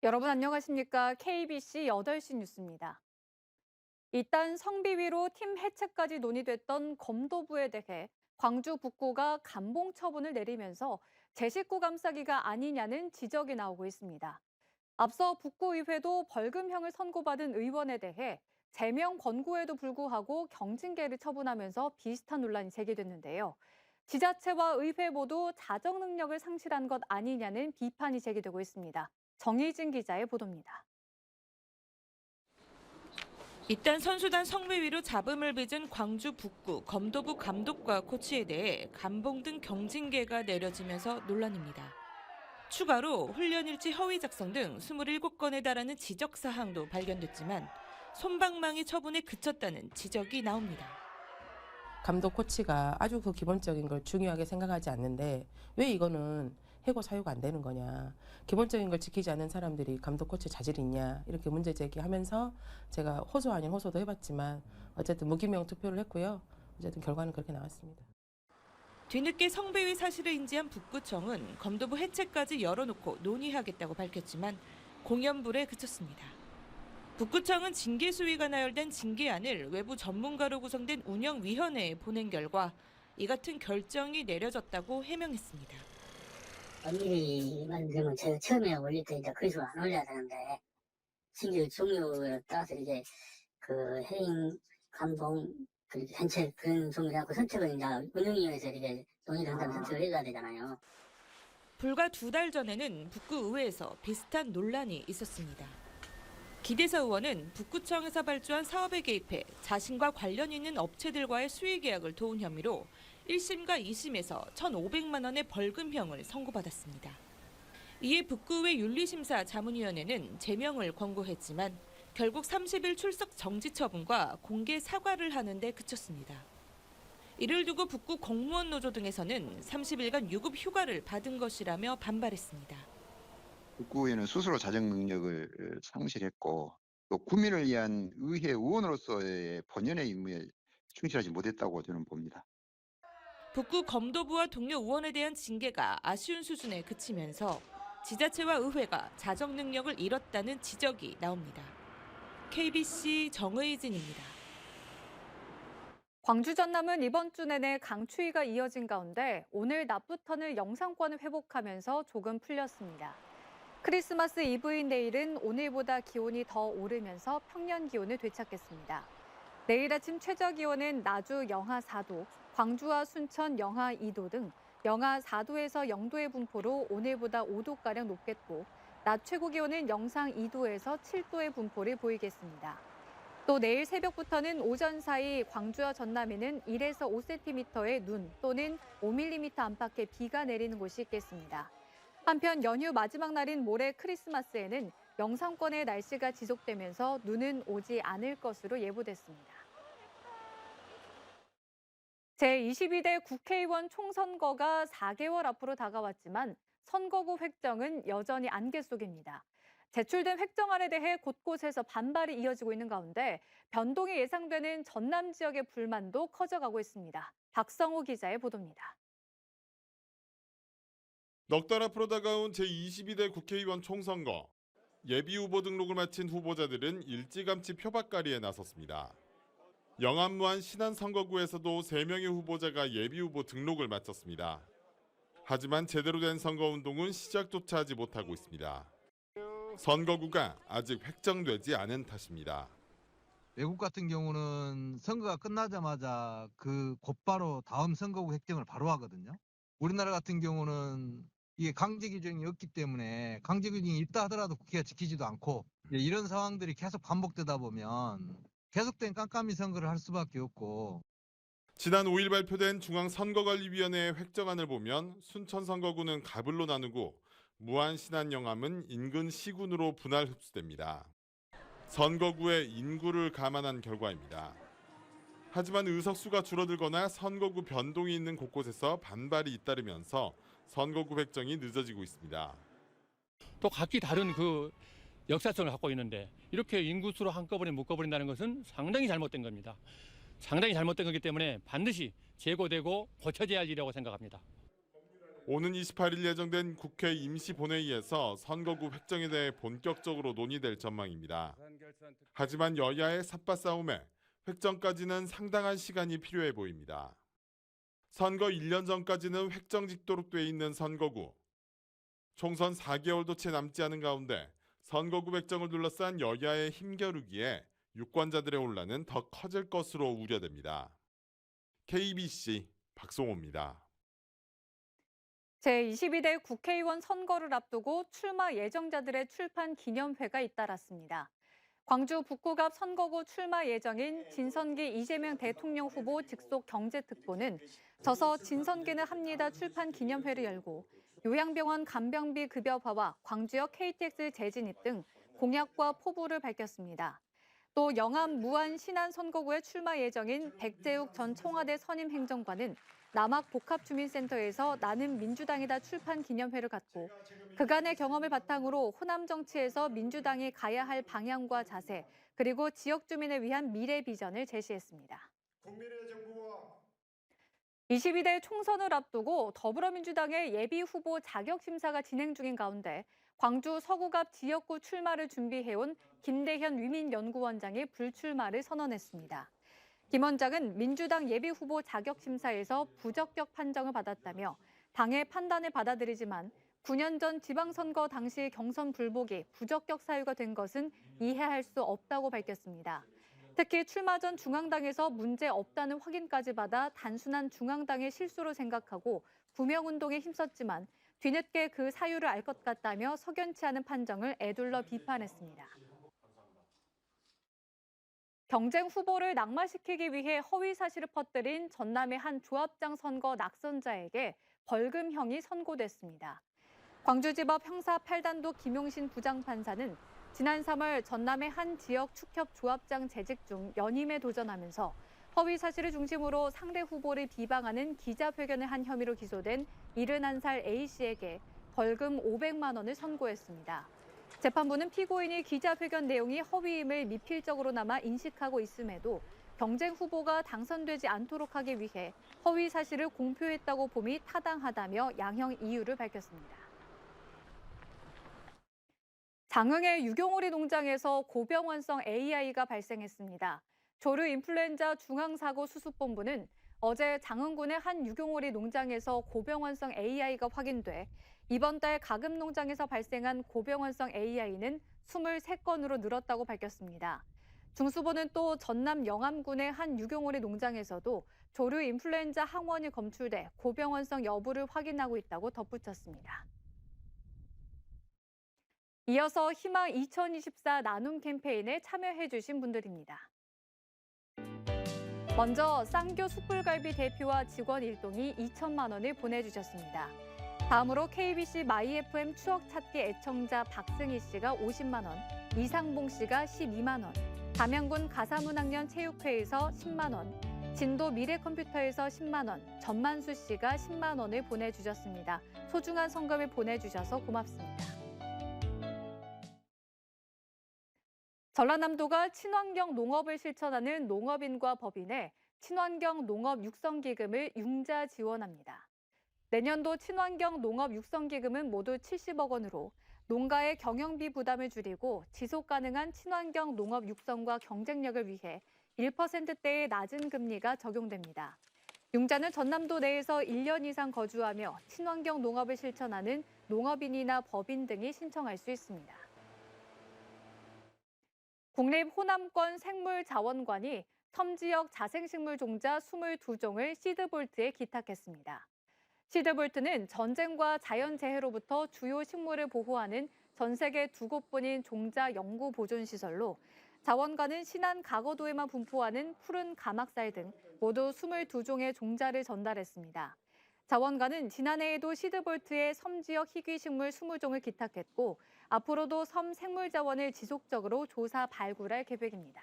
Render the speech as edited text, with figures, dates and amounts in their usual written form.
여러분 안녕하십니까? KBC 8시 뉴스입니다. 이딴 성비위로 팀 해체까지 논의됐던 검도부에 대해 광주 북구가 감봉 처분을 내리면서 제 식구 감싸기가 아니냐는 지적이 나오고 있습니다. 앞서 북구의회도 벌금형을 선고받은 의원에 대해 제명 권고에도 불구하고 경징계를 처분하면서 비슷한 논란이 제기됐는데요. 지자체와 의회 모두 자정 능력을 상실한 것 아니냐는 비판이 제기되고 있습니다. 정희진 기자의 보도입니다. 이딴 선수단 성매위로 잡음을 빚은 광주 북구 검도부 감독과 코치에 대해 감봉 등 경징계가 내려지면서 논란입니다. 추가로 훈련 일지 허위 작성 등 27건에 달하는 지적 사항도 발견됐지만 솜방망이 처분에 그쳤다는 지적이 나옵니다. 감독 코치가 아주 그 기본적인 걸 중요하게 생각하지 않는데 왜 이거는 해고 사유가 안 되는 거냐. 기본적인 걸 지키지 않는 사람들이 감독 코치 자질이 있냐. 이렇게 문제 제기하면서 제가 호소 아닌 호소도 해봤지만 어쨌든 무기명 투표를 했고요. 어쨌든 결과는 그렇게 나왔습니다. 뒤늦게 성배위 사실을 인지한 북구청은 검도부 해체까지 열어놓고 논의하겠다고 밝혔지만 공연불에 그쳤습니다. 북구청은 징계 수위가 나열된 징계안을 외부 전문가로 구성된 운영위원회에 보낸 결과 이 같은 결정이 내려졌다고 해명했습니다. 미리 만들면 제가 처음에 올릴 때 이제 그리스로 안 올려야 되는데 신규 종류에 따라서 이제 그 해임 감봉 그 전체 그런 종류하고 선택을 이제 운영위원회에서 이렇게 논의를 한다면 선택을 해줘야 되잖아요. 불과 2달 전에는 북구의회에서 비슷한 논란이 있었습니다. 기대서 의원은 북구청에서 발주한 사업에 개입해 자신과 관련 있는 업체들과의 수의 계약을 도운 혐의로 1심과 2심에서 1,500만 원의 벌금형을 선고받았습니다. 이에 북구의회 윤리심사 자문위원회는 제명을 권고했지만 결국 30일 출석 정지 처분과 공개 사과를 하는 데 그쳤습니다. 이를 두고 북구 공무원 노조 등에서는 30일간 유급 휴가를 받은 것이라며 반발했습니다. 북구의회는 스스로 자정 능력을 상실했고 또 국민을 위한 의회 의원으로서의 본연의 임무에 충실하지 못했다고 저는 봅니다. 북구 검도부와 동료 의원에 대한 징계가 아쉬운 수준에 그치면서 지자체와 의회가 자정 능력을 잃었다는 지적이 나옵니다. KBC 정의진입니다. 광주 전남은 이번 주 내내 강추위가 이어진 가운데 오늘 낮부터는 영상권을 회복하면서 조금 풀렸습니다. 크리스마스 이브인 내일은 오늘보다 기온이 더 오르면서 평년 기온을 되찾겠습니다. 내일 아침 최저 기온은 나주 영하 4도, 광주와 순천 영하 2도 등 영하 4도에서 0도의 분포로 오늘보다 5도가량 높겠고 낮 최고 기온은 영상 2도에서 7도의 분포를 보이겠습니다. 또 내일 새벽부터는 오전 사이 광주와 전남에는 1에서 5cm의 눈 또는 5mm 안팎의 비가 내리는 곳이 있겠습니다. 한편 연휴 마지막 날인 모레 크리스마스에는 영상권의 날씨가 지속되면서 눈은 오지 않을 것으로 예보됐습니다. 제22대 국회의원 총선거가 4개월 앞으로 다가왔지만 선거구 획정은 여전히 안개 속입니다. 제출된 획정안에 대해 곳곳에서 반발이 이어지고 있는 가운데 변동이 예상되는 전남 지역의 불만도 커져가고 있습니다. 박성호 기자의 보도입니다. 넉 달 앞으로 다가온 제22대 국회의원 총선거. 예비후보 등록을 마친 후보자들은 일찌감치 표박狩이에 나섰습니다. 영암무안 신안선거구에서도 3명의 후보자가 예비후보 등록을 마쳤습니다. 하지만 제대로 된 선거운동은 시작조차 하지 못하고 있습니다. 선거구가 아직 획정되지 않은 탓입니다. 외국 같은 경우는 선거가 끝나자마자 그 곧바로 다음 선거구 획정을 바로 하거든요. 우리나라 같은 경우는 이게 강제 규정이 없기 때문에 강제 규정이 있다 하더라도 국회가 지키지도 않고 이런 상황들이 계속 반복되다 보면 계속된 깜깜이 선거를 할 수밖에 없고. 지난 5일 발표된 중앙선거관리위원회의 획정안을 보면 순천 선거구는 가불로 나누고 무안 신안 영암은 인근 시군으로 분할 흡수됩니다. 선거구의 인구를 감안한 결과입니다. 하지만 의석수가 줄어들거나 선거구 변동이 있는 곳곳에서 반발이 잇따르면서 선거구 획정이 늦어지고 있습니다. 또 각기 다른 그 역사성을 갖고 있는데 이렇게 인구수로 한꺼번에 묶어버린다는 것은 상당히 잘못된 겁니다. 상당히 잘못된 거기 때문에 반드시 재고되고 고쳐져야 할 일이라고 생각합니다. 오는 28일 예정된 국회 임시본회의에서 선거구 획정에 대해 본격적으로 논의될 전망입니다. 하지만 여야의 삿바 싸움에 획정까지는 상당한 시간이 필요해 보입니다. 선거 1년 전까지는 획정짓도록 돼 있는 선거구. 총선 4개월도 채 남지 않은 가운데 선거구 획정을 둘러싼 여야의 힘겨루기에 유권자들의 혼란은 더 커질 것으로 우려됩니다. KBC 박송호입니다. 제22대 국회의원 선거를 앞두고 출마 예정자들의 출판 기념회가 잇따랐습니다. 광주 북구갑 선거구 출마 예정인 진선기 이재명 대통령 후보 직속 경제특보는 저서 진선기는 합니다 출판 기념회를 열고 요양병원 간병비 급여화와 광주역 KTX 재진입 등 공약과 포부를 밝혔습니다. 또 영암 무안 신안 선거구에 출마 예정인 백재욱 전 청와대 선임 행정관은 남학 복합주민센터에서 나는 민주당이다 출판 기념회를 갖고 그간의 경험을 바탕으로 호남 정치에서 민주당이 가야 할 방향과 자세 그리고 지역 주민을 위한 미래 비전을 제시했습니다. 22대 총선을 앞두고 더불어민주당의 예비 후보 자격 심사가 진행 중인 가운데 광주 서구갑 지역구 출마를 준비해온 김대현 위민연구원장이 불출마를 선언했습니다. 김 원장은 민주당 예비 후보 자격 심사에서 부적격 판정을 받았다며 당의 판단을 받아들이지만 9년 전 지방선거 당시 경선 불복이 부적격 사유가 된 것은 이해할 수 없다고 밝혔습니다. 특히 출마 전 중앙당에서 문제 없다는 확인까지 받아 단순한 중앙당의 실수로 생각하고 구명운동에 힘썼지만 뒤늦게 그 사유를 알 것 같다며 석연치 않은 판정을 에둘러 비판했습니다. 경쟁 후보를 낙마시키기 위해 허위 사실을 퍼뜨린 전남의 한 조합장 선거 낙선자에게 벌금형이 선고됐습니다. 광주지법 형사 8단도 김용신 부장판사는 지난 3월 전남의 한 지역 축협 조합장 재직 중 연임에 도전하면서 허위 사실을 중심으로 상대 후보를 비방하는 기자회견을 한 혐의로 기소된 71살 A씨에게 벌금 500만 원을 선고했습니다. 재판부는 피고인이 기자회견 내용이 허위임을 미필적으로나마 인식하고 있음에도 경쟁 후보가 당선되지 않도록 하기 위해 허위 사실을 공표했다고 봄이 타당하다며 양형 이유를 밝혔습니다. 장흥의 유경오리 농장에서 고병원성 AI가 발생했습니다. 조류 인플루엔자 중앙사고수습본부는 어제 장흥군의 한 유경오리 농장에서 고병원성 AI가 확인돼 이번 달 가금 농장에서 발생한 고병원성 AI는 23건으로 늘었다고 밝혔습니다. 중수본은 또 전남 영암군의 한 유경오리 농장에서도 조류 인플루엔자 항원이 검출돼 고병원성 여부를 확인하고 있다고 덧붙였습니다. 이어서 희망 2024 나눔 캠페인에 참여해 주신 분들입니다. 먼저 쌍교 숯불갈비 대표와 직원 일동이 2천만 원을 보내주셨습니다. 다음으로 KBC 마이FM 추억 찾기 애청자 박승희 씨가 50만 원, 이상봉 씨가 12만 원, 담양군 가사문학년 체육회에서 10만 원, 진도 미래컴퓨터에서 10만 원, 전만수 씨가 10만 원을 보내주셨습니다. 소중한 성금을 보내주셔서 고맙습니다. 전라남도가 친환경 농업을 실천하는 농업인과 법인에 친환경 농업 육성기금을 융자 지원합니다. 내년도 친환경 농업 육성기금은 모두 70억 원으로 농가의 경영비 부담을 줄이고 지속 가능한 친환경 농업 육성과 경쟁력을 위해 1%대의 낮은 금리가 적용됩니다. 융자는 전남도 내에서 1년 이상 거주하며 친환경 농업을 실천하는 농업인이나 법인 등이 신청할 수 있습니다. 국립호남권 생물자원관이 섬지역 자생식물 종자 22종을 시드볼트에 기탁했습니다. 시드볼트는 전쟁과 자연재해로부터 주요 식물을 보호하는 전 세계 2곳뿐인 종자 연구 보존 시설로 자원관은 신안 가거도에만 분포하는 푸른 가막살 등 모두 22종의 종자를 전달했습니다. 자원관은 지난해에도 시드볼트에 섬지역 희귀식물 20종을 기탁했고 앞으로도 섬 생물자원을 지속적으로 조사 발굴할 계획입니다.